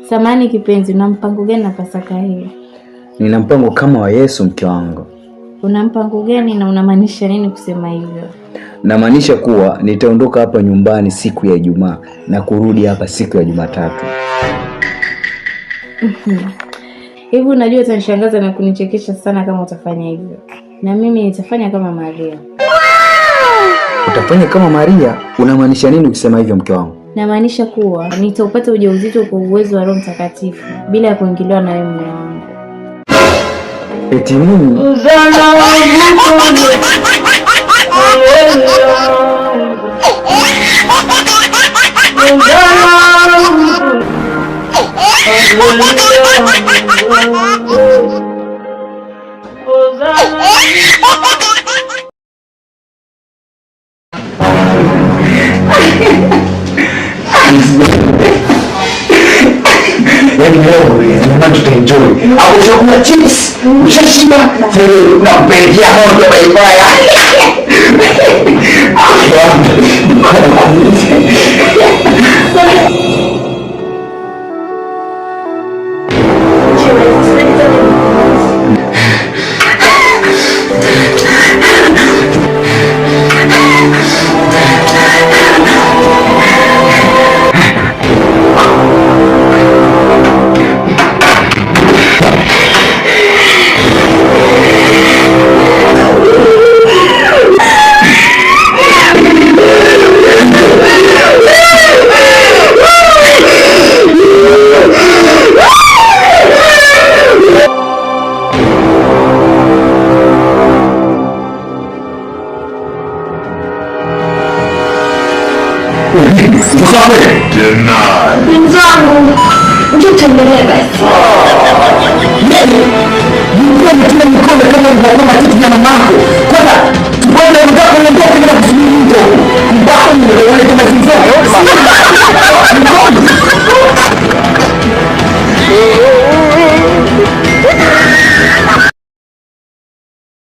Samahani kipenzi, una mpango gani na Pasaka hii? Nina mpango kama wa Yesu mke wangu. Una mpango gani na unamaanisha nini kusema hivyo? Namaanisha kuwa nitaondoka hapa nyumbani siku ya Ijumaa na kurudi hapa siku ya Jumatatu. Hivi unajua utanishangaza na kunichekesha sana kama utafanya hivyo. Na mimi nitafanya kama Maria. Utafanya kama Maria? Unamaanisha nini ukisema hivyo mke wangu? Namaanisha kuwa nitaupata ujauzito kwa uwezo wa Roho Mtakatifu bila ya kuingiliwa na wewe mume wangu. Eti mimi? Yaani leo nataka tutaenjoy. Hapo chakula chips, ushashiba, na kupelekea moja baibaya. Wenzangu, njoo tuendelee basi. Mimi nilikuwa nataka nikome kama mvua matiti ya mamako.